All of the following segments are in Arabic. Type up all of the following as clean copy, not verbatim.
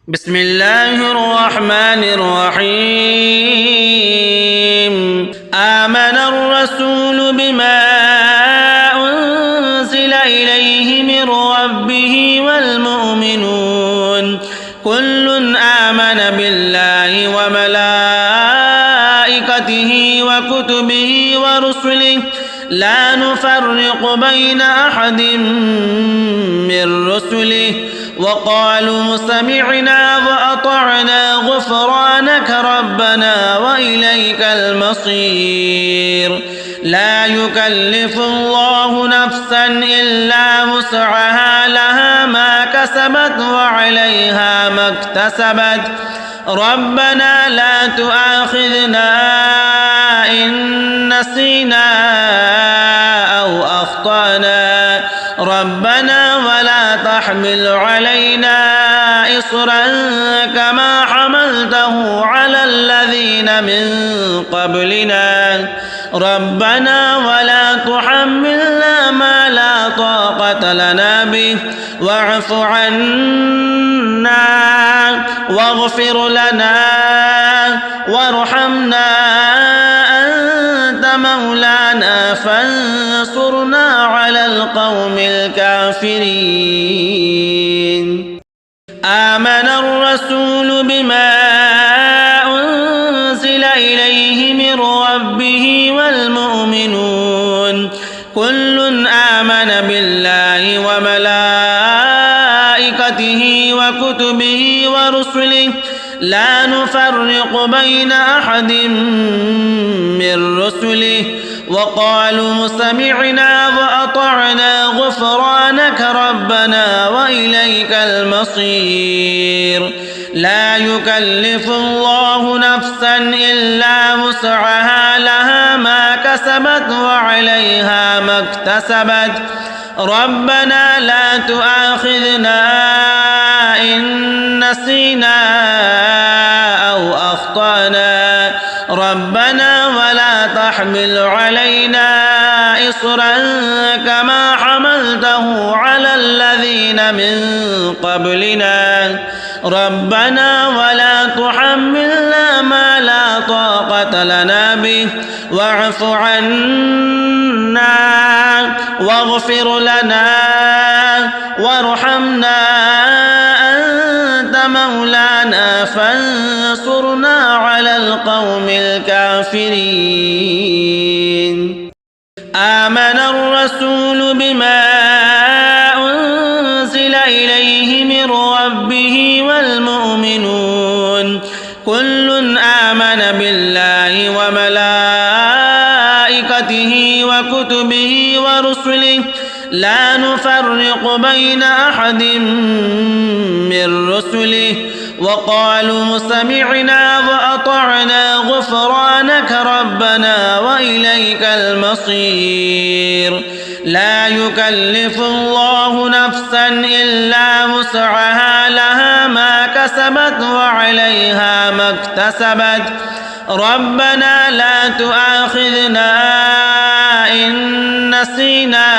بسم الله الرحمن الرحيم. آمن الرسول بما أنزل إليه من ربه والمؤمنون كل آمن بالله وملائكته وكتبه ورسله لا نفرق بين أحد من رسله وقالوا سمعنا وأطعنا غفرانك ربنا وإليك المصير. لا يكلف الله نفسا إلا وسعها لها ما كسبت وعليها ما اكتسبت ربنا لا تؤاخذنا إن نسينا أو أخطأنا ربنا ولا تحمل علينا إصرا كما حملته على الذين من قبلنا ربنا ولا تحملنا ما لا طاقة لنا به واعف عنا واغفر لنا وارحمنا أنت مولانا فانصرنا على القوم الكافرين. آمن الرسول بما أنزل إليه من ربه والمؤمنون كل آمن بالله وملائكته وكتبه ورسله لا نفرق بين أحد من رسله وقالوا سمعنا وأطعنا غفرانك ربنا وإليك المصير. لا يكلف الله نفسا إلا وسعها لها ما كسبت وعليها ما اكتسبت ربنا لا تؤاخذنا إن نسينا أو أخطأنا ربنا ولا تحمل علينا إصرا كما حملته على الذين من قبلنا ربنا ولا تحملنا ما لا طاقة لنا به واعف عنا واغفر لنا وارحمنا أنت مولانا فانصرنا على القوم الكافرين. آمن الرسول بما أنزل إليه من ربه والمؤمنون كل آمن بالله وملائكته وكتبه ورسله لا نفرق بين أحد من رسله وقالوا سمعنا وأطعنا غفرانك ربنا وإليك المصير. لا يكلف الله نفسا إلا وسعها لها ما كسبت وعليها ما اكتسبت ربنا لا تؤاخذنا إن نسينا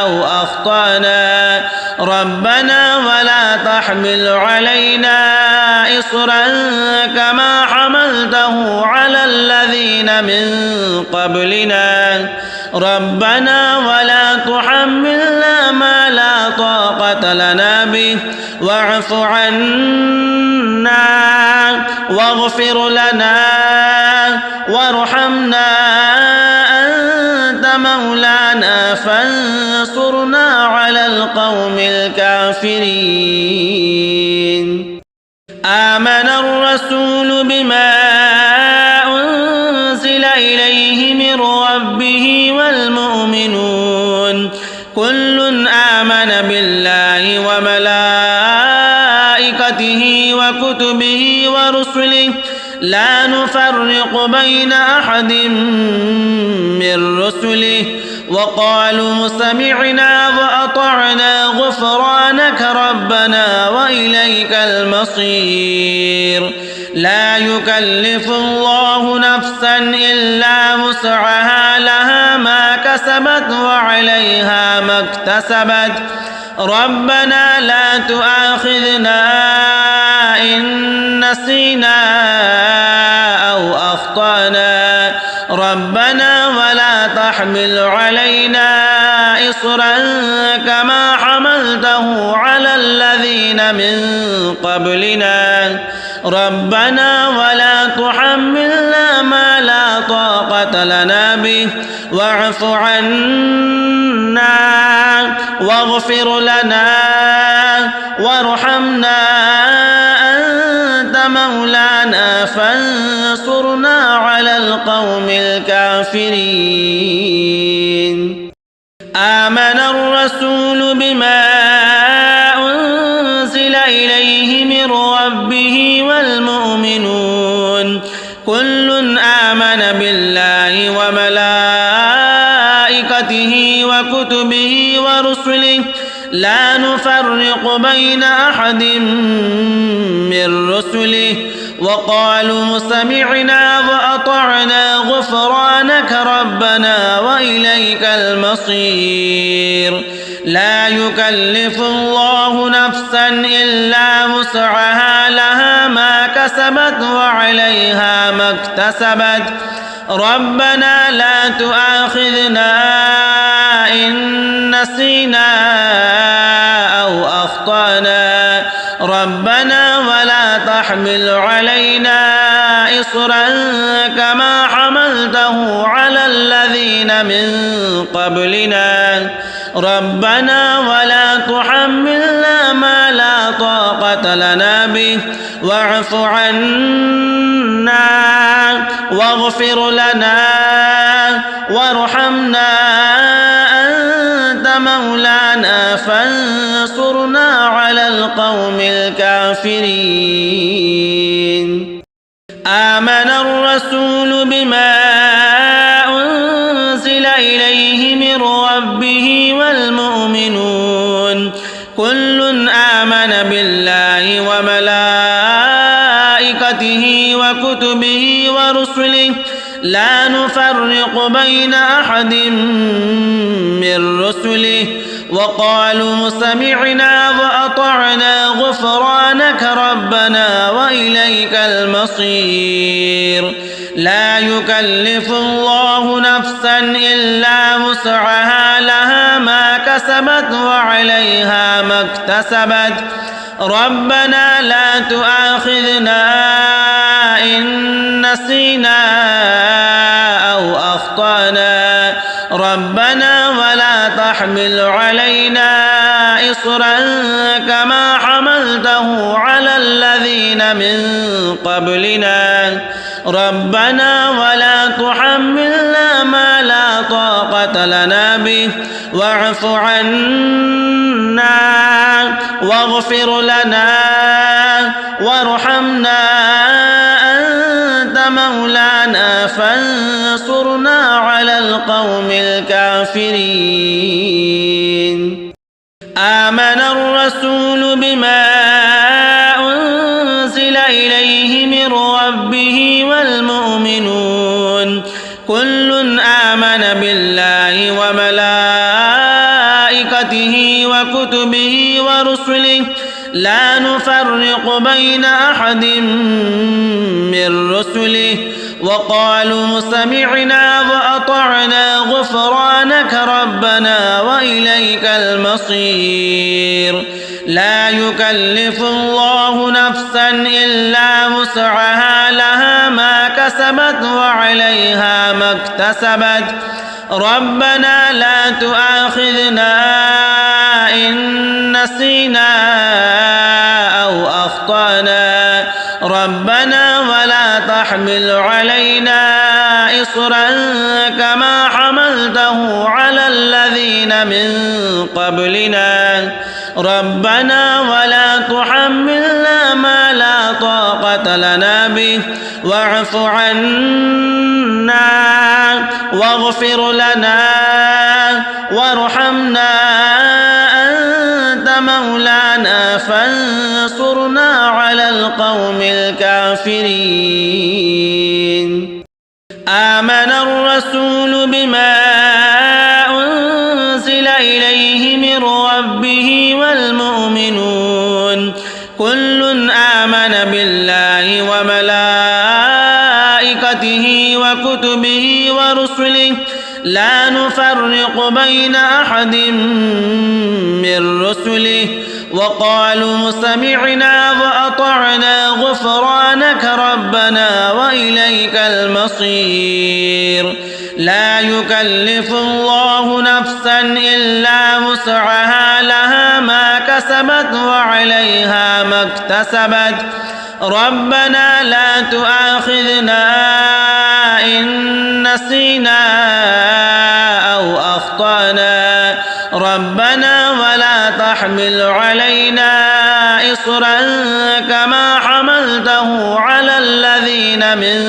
أو أخطأنا ربنا ولا تحمل علينا إصرا كما حملته على الذين من قبلنا ربنا ولا تحملنا ما لا طاقة لنا به واعف عنا واغفر لنا وارحمنا أنت مولانا فانصرنا على القوم الكافرين. آمن الرسول بما أنزل إليه من ربه والمؤمنون كل آمن بالله وملائكته وكتبه ورسله لا نفرق بين أحد من رسله وقالوا سمعنا وأطعنا غفرانك ربنا وإليك المصير. لا يكلف الله نفسا إلا وسعها لها ما كسبت وعليها ما اكتسبت ربنا لا تؤاخذنا تحمل علينا إصرا كما حملته على الذين من قبلنا ربنا ولا تحملنا ما لا طاقة لنا به واعف عنا واغفر لنا وارحمنا أنت مولانا فانصرنا على القوم الكافرين آمن الرسول بما أنزل إليه من ربه والمؤمنون كل آمن بالله وملائكته وكتبه ورسله لا نفرق بين أحد من رسله وقالوا سمعنا وأطعنا غفرانك ربنا وإليك المصير لا يكلف الله نفسا إلا وسعها لها ما كسبت وعليها ما اكتسبت ربنا لا تؤاخذنا إن نسينا أو أخطأنا ربنا ولا تحمل علينا إصرا كما حملته على الذين من قبلنا ربنا ولا تحملنا ما لا طاقة لنا به واعف عنا واغفر لنا وارحمنا أنت مولانا فانصرنا على القوم الكافرين آمن الرسول بما أنزل إليه من ربه والمؤمنون كل آمن بالله وملائكته وكتبه ورسله لا نفرق بين أحد من رسله وقالوا سمعنا وأطعنا غفرانك ربنا وإليك المصير لا يكلف الله نفسا إلا وسعها لها ما كسبت وعليها ما اكتسبت ربنا لا تؤاخذنا إن نسينا أو أخطأنا ربنا ولا تحمل علينا إصرا كما حملته على الذين من قبلنا ربنا ولا تحملنا ما لا طاقة لنا به واعف عنا واغفر لنا وارحمنا أنت مولانا فانصرنا على القوم الكافرين آمن الرسول بما أنزل إليه من ربه والمؤمنون كل آمن بالله وملائكته وكتبه ورسله لا نفرق بين أحد من رسله وقالوا سمعنا وأطعنا غفرانك ربنا وإليك المصير لا يكلف الله نفسا إلا وسعها لها ما كسبت وعليها ما اكتسبت ربنا لا تؤاخذنا إن نسينا أو أخطأنا ربنا ولا تحمل علينا إصرا كما حملته على الذين من قبلنا ربنا ولا تحملنا ما لا طاقة لنا به واعف عنا واغفر لنا وارحمنا أنت مولانا فانصرنا على القوم الكافرين آمن الرسول بما أنزل إليه من ربه والمؤمنون كل آمن بالله وملائكته وكتبه ورسله لا نفرق بين أحد من رسله وقالوا سمعنا وأطعنا غفرانك ربنا وإليك المصير لا يكلف الله نفسا إلا وسعها لها ما كسبت وعليها ما اكتسبت ربنا لا تؤاخذنا إن نسينا أو أخطأنا ربنا ولا تحمل علينا إصرا كما حملته على الذين من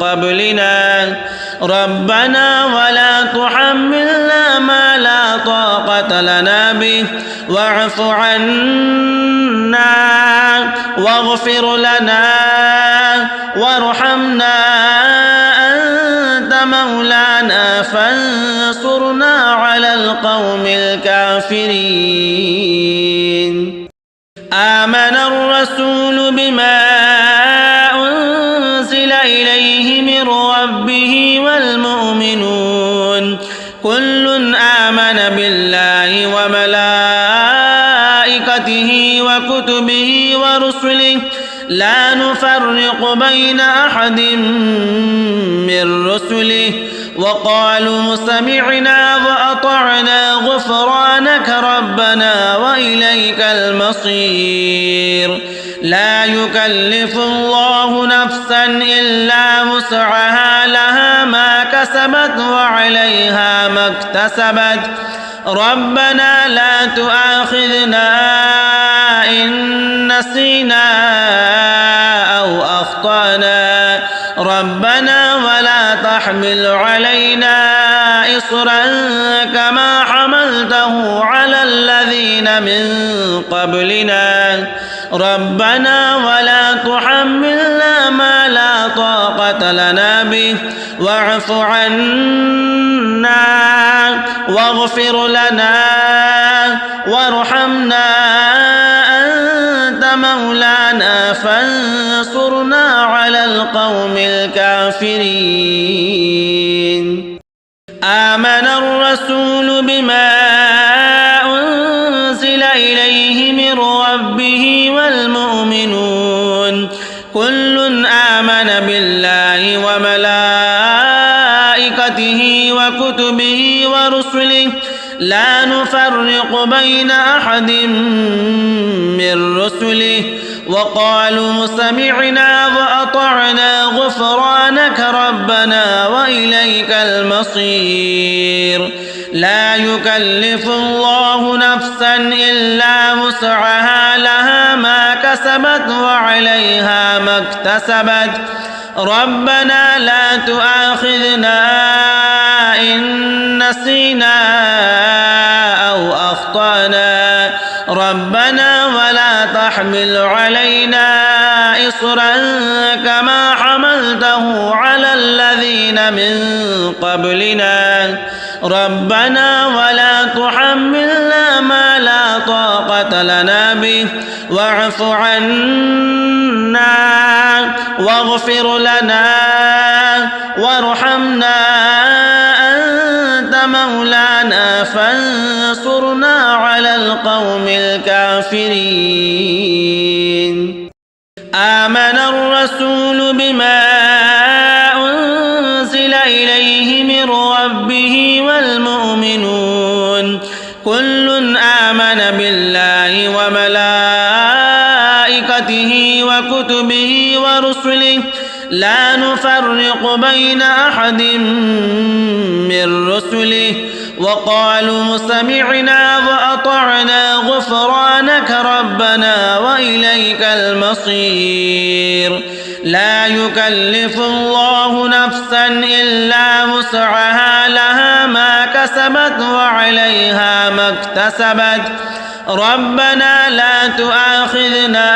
قبلنا ربنا ولا تحملنا ما لا طاقة لنا به واعف عنا واغفر لنا وارحمنا أنت مولانا فانصرنا على القوم الكافرين آمن الرسول بما أنزل إليه من ربه والمؤمنون كل آمن بالله وملائكته وكتبه ورسله لا نفرق بين أحد من رسله وقالوا سمعنا وأطعنا غفرانك ربنا وإليك المصير لا يكلف الله نفسا إلا وسعها لها ما كسبت وعليها ما اكتسبت ربنا لا تؤاخذنا إن نسينا أو أخطأنا ربنا ولا تحمل علينا إصرا كما حملته على الذين من قبلنا ربنا ولا تحملنا ما لا طاقة لنا به واعف عنا واغفر لنا وارحمنا أنت مولانا فانصرنا على القوم الكافرين آمن الرسول بما أنزل إليه من ربه والمؤمنون كل آمن بالله وملائكته وكتبه ورسله لا نفرق بين أحد من رسله وقالوا سمعنا وأطعنا غفرانك ربنا وإليك المصير لا يكلف الله نفسا إلا وسعها لها ما كسبت وعليها ما اكتسبت ربنا لا تؤاخذنا إن نسينا أو أخطأنا ربنا ولا تحمل علينا إصرا كما حملته على الذين من قبلنا، ربنا ولا تحملنا ما لا طاقة لنا به، واعف عنا واغفر لنا وارحمنا أنت مولانا فانصرنا على القوم الكافرين. آمن الرسول بما أنزل إليه من ربه والمؤمنون كل آمن بالله وملائكته وكتبه ورسله لا نفرق بين أحد من رسله، وقالوا سمعنا وأطعنا غفرانك ربنا وإليك المصير. لا يكلف الله نفسا إلا وسعها، لها ما كسبت وعليها ما اكتسبت. ربنا لا تؤاخذنا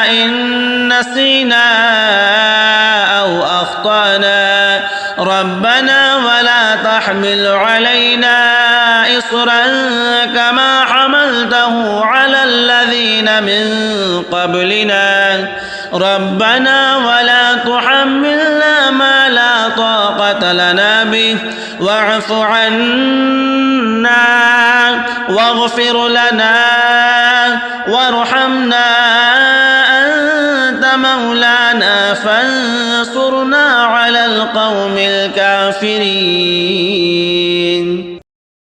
إن نسينا أو أخطأنا، ربنا ولا تحمل علينا إصرا كما حملته على الذين من قبلنا، ربنا ولا تحملنا ما لا طاقة طاقة لنا به واعف عنا واغفر لنا وارحمنا أنت مولانا فانصرنا على القوم الكافرين.